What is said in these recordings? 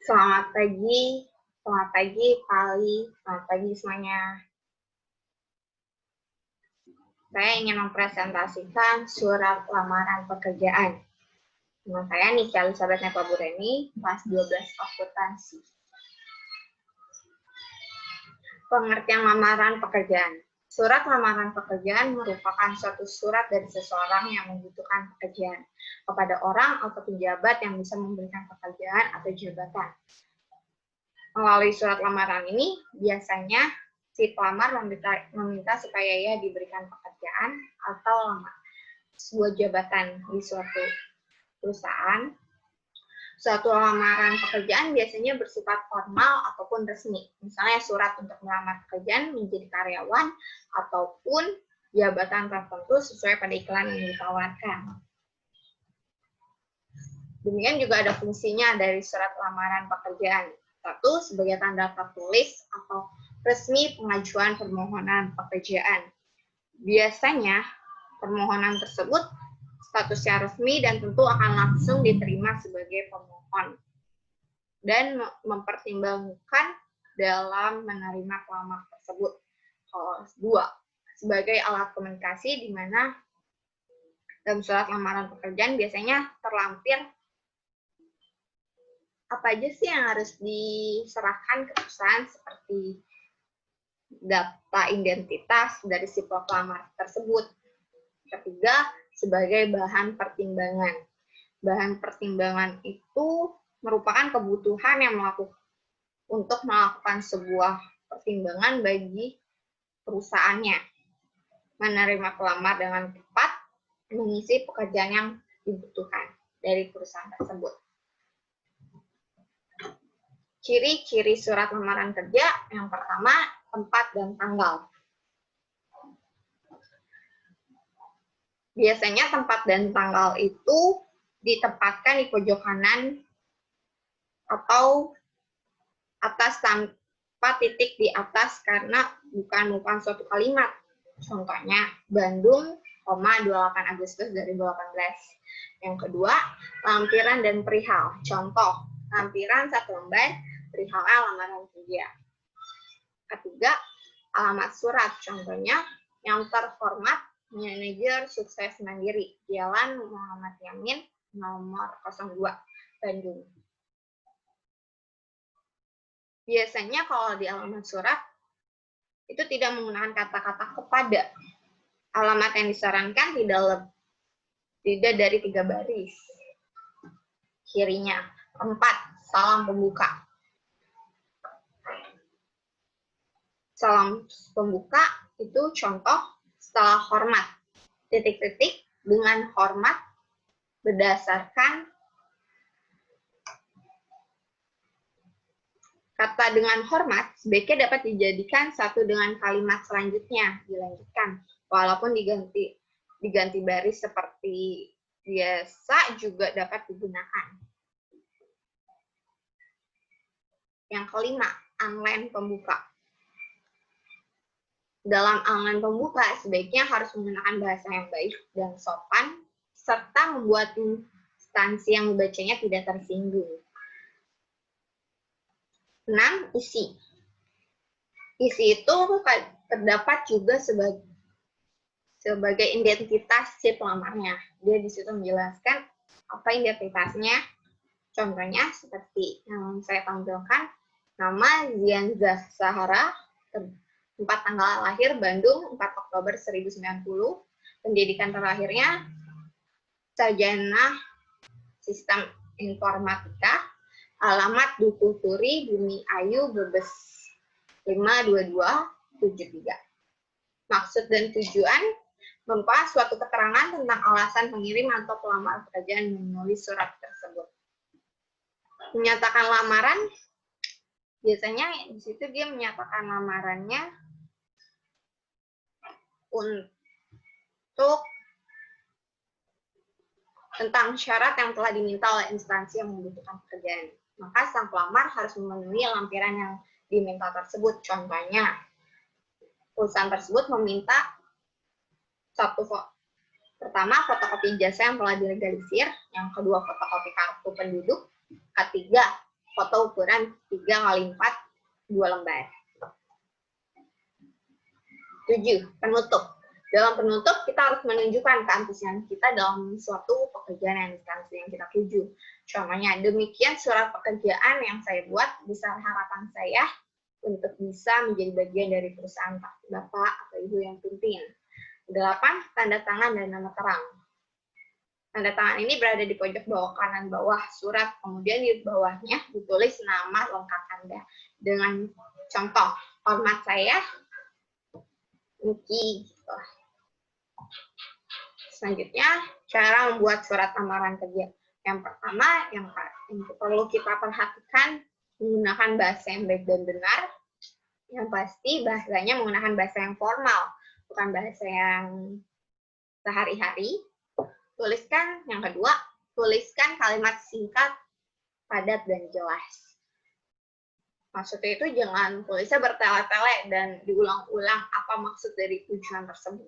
Selamat pagi, Pali, selamat pagi semuanya. Saya ingin mempresentasikan surat lamaran pekerjaan. Nama saya Niki Elizabeth Nepabureni, kelas 12 akuntansi. Pengertian lamaran pekerjaan. Surat lamaran pekerjaan merupakan suatu surat dari seseorang yang membutuhkan pekerjaan kepada orang atau pejabat yang bisa memberikan pekerjaan atau jabatan. Melalui surat lamaran ini, biasanya si pelamar meminta supaya ia diberikan pekerjaan atau sebuah jabatan di suatu perusahaan. Suatu lamaran pekerjaan biasanya bersifat formal ataupun resmi. Misalnya surat untuk melamar pekerjaan menjadi karyawan ataupun jabatan tertentu sesuai pada iklan yang ditawarkan. Demikian juga ada fungsinya dari surat lamaran pekerjaan. Satu, sebagai tanda tertulis atau resmi pengajuan permohonan pekerjaan. Biasanya permohonan tersebut statusnya resmi dan tentu akan langsung diterima sebagai pemohon dan mempertimbangkan dalam menerima pelamar tersebut. Dua, sebagai alat komunikasi di mana dalam surat lamaran pekerjaan biasanya terlampir apa aja sih yang harus diserahkan ke perusahaan seperti data identitas dari si pelamar tersebut. Ketiga, sebagai bahan pertimbangan. Bahan pertimbangan itu merupakan kebutuhan yang untuk melakukan sebuah pertimbangan bagi perusahaannya. Menerima pelamar dengan tepat, mengisi pekerjaan yang dibutuhkan dari perusahaan tersebut. Ciri-ciri surat lamaran kerja, yang pertama, tempat dan tanggal. Biasanya tempat dan tanggal itu ditempatkan di pojok kanan atau atas tanpa titik di atas karena bukan suatu kalimat. Contohnya, Bandung, 28 Agustus 2018. Yang kedua, lampiran dan perihal. Contoh, lampiran 1 lembar, perihalnya lamaran kerja. Ketiga, alamat surat. Contohnya, yang terformat Manajer Sukses Mandiri, Jalan Muhammad Yamin, nomor 02, Bandung. Biasanya kalau di alamat surat, itu tidak menggunakan kata-kata kepada. Alamat yang disarankan tidak dari 3 baris. Cirinya, 4, salam pembuka. Salam pembuka itu contoh setelah hormat, titik-titik dengan hormat berdasarkan kata dengan hormat sebaiknya dapat dijadikan satu dengan kalimat selanjutnya dilanjutkan, walaupun diganti baris seperti biasa juga dapat digunakan. Yang kelima, online pembuka. Dalam online pembuka, sebaiknya harus menggunakan bahasa yang baik dan sopan, serta membuat instansi yang membacanya tidak tersinggung. 6. Isi. Isi itu terdapat juga sebagai identitas si pelamarnya. Dia di situ menjelaskan apa identitasnya. Contohnya seperti yang saya tampilkan, nama Zianzah Sahara, tempat tanggal lahir Bandung 4 Oktober 1090, pendidikan terakhirnya sarjana sistem informatika, alamat Dukuh Turi, Bumi Ayu, Brebes 52273. Maksud dan tujuan merupakan suatu keterangan tentang alasan pengirim atau pelamar pekerjaan menulis surat tersebut. Menyatakan lamaran, biasanya di situ dia menyatakan lamarannya untuk tentang syarat yang telah diminta oleh instansi yang membutuhkan pekerjaan. Maka sang pelamar harus memenuhi lampiran yang diminta tersebut. Contohnya, perusahaan tersebut meminta pertama, fotokopi ijazah yang telah dilegalisir, yang kedua, fotokopi kartu penduduk, ketiga, foto ukuran 3x4 2 lembar. 7. Penutup. Dalam penutup, kita harus menunjukkan keantusiasan kita dalam suatu pekerjaan yang kita tuju. Contohnya, demikian surat pekerjaan yang saya buat, besar harapan saya untuk bisa menjadi bagian dari perusahaan Bapak atau Ibu yang pimpin. 8. Tanda tangan dan nama terang. Tanda tangan ini berada di pojok bawah kanan bawah surat, kemudian di bawahnya ditulis nama lengkap Anda. Dengan contoh, hormat saya, Niki. Selanjutnya, cara membuat surat lamaran kerja. Yang pertama, yang perlu kita perhatikan, menggunakan bahasa yang baik dan benar. Yang pasti, bahasanya menggunakan bahasa yang formal, bukan bahasa yang sehari-hari. Tuliskan, yang kedua, tuliskan kalimat singkat, padat, dan jelas. Maksudnya itu jangan tulisnya bertele-tele dan diulang-ulang apa maksud dari tujuan tersebut.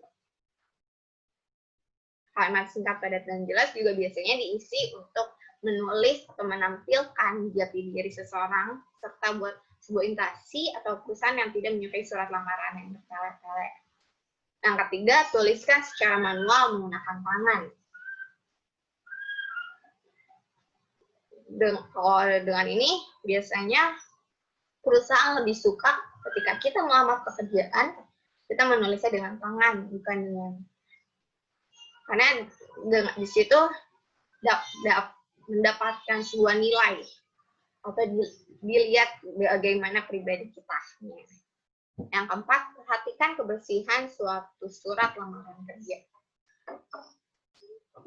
Kalimat singkat, padat, dan jelas juga biasanya diisi untuk menulis atau menampilkan jati diri seseorang, serta buat sebuah instansi atau perusahaan yang tidak menyukai surat lamaran yang bertele-tele. Yang ketiga, tuliskan secara manual menggunakan tangan. Dengan ini, biasanya perusahaan lebih suka ketika kita melamar pekerjaan, kita menulisnya dengan tangan, bukan dengan... Karena di situ mendapatkan sebuah nilai, atau dilihat bagaimana pribadi kita. Yang keempat, perhatikan kebersihan suatu surat lamaran kerja.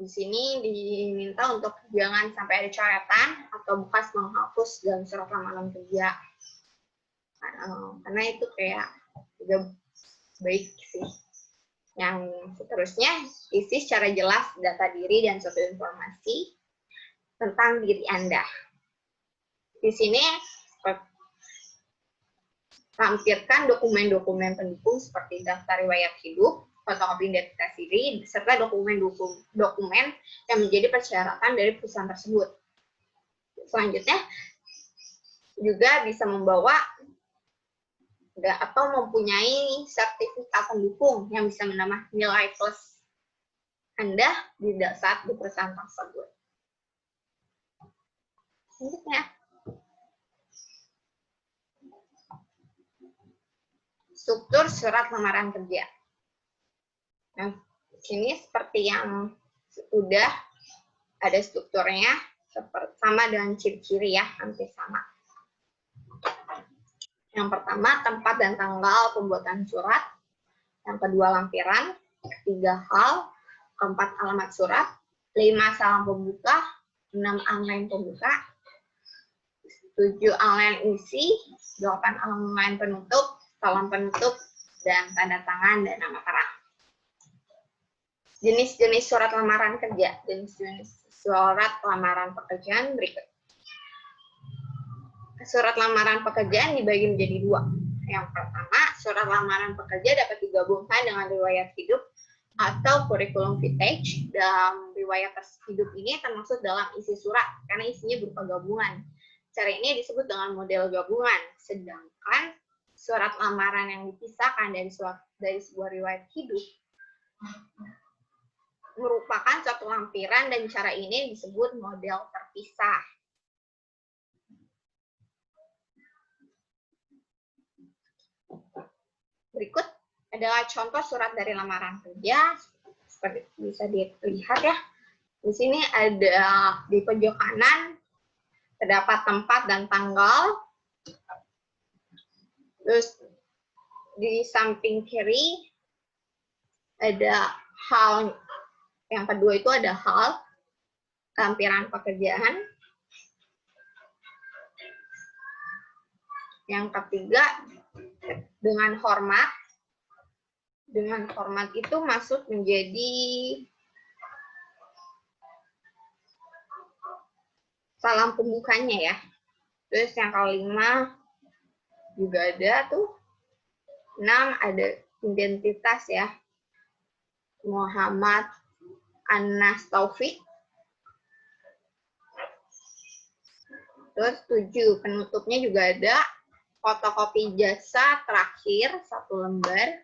Di sini diminta untuk jangan sampai ada coretan atau bekas menghapus dalam surat lamaran kerja. Karena itu kayak juga baik sih. Yang seterusnya, isi secara jelas data diri dan suatu informasi tentang diri Anda. Di sini tampilkan dokumen-dokumen pendukung seperti daftar riwayat hidup, fotokopi identitas diri, serta dokumen yang menjadi persyaratan dari perusahaan tersebut. Selanjutnya, juga bisa membawa atau mempunyai sertifikat pendukung yang bisa menambah nilai plus Anda saat di perusahaan tersebut. Selanjutnya, struktur surat lamaran kerja. Nah, sini seperti yang sudah ada strukturnya, sama dengan ciri-ciri ya, hampir sama. Yang pertama, tempat dan tanggal pembuatan surat. Yang kedua, lampiran. Ketiga, hal. Keempat, alamat surat. 5, salam pembuka. 6, anggaran pembuka. 7, anggaran isi. 8, anggaran penutup. Salam penutup. Dan tanda tangan dan nama terang. Jenis-jenis surat lamaran kerja. Jenis-jenis surat lamaran pekerjaan berikut. Surat lamaran pekerjaan dibagi menjadi 2. Yang pertama, surat lamaran pekerja dapat digabungkan dengan riwayat hidup atau kurikulum vitae. Dalam riwayat hidup ini termasuk dalam isi surat, karena isinya berupa gabungan. Cara ini disebut dengan model gabungan. Sedangkan surat lamaran yang dipisahkan dari sebuah riwayat hidup merupakan suatu lampiran, dan cara ini disebut model terpisah. Berikut adalah contoh surat dari lamaran kerja, seperti bisa dilihat ya. Di sini ada di pojok kanan terdapat tempat dan tanggal. Terus di samping kiri ada hal. Yang kedua itu ada hal, lampiran pekerjaan. Yang ketiga, dengan hormat. Dengan hormat itu masuk menjadi salam pembukanya ya. Terus yang kelima juga ada tuh. 6, ada identitas ya. Muhammad Anas Taufik. Terus 7, penutupnya juga ada fotokopi jasa terakhir 1 lembar,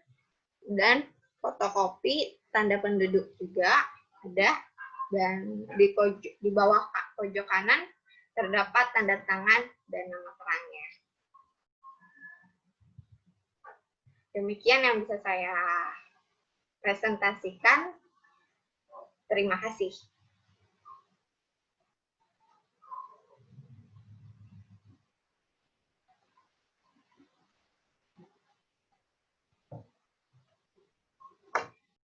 dan fotokopi tanda penduduk juga ada, dan di bawah pojok kanan terdapat tanda tangan dan nama orangnya. Demikian yang bisa saya presentasikan. Terima kasih.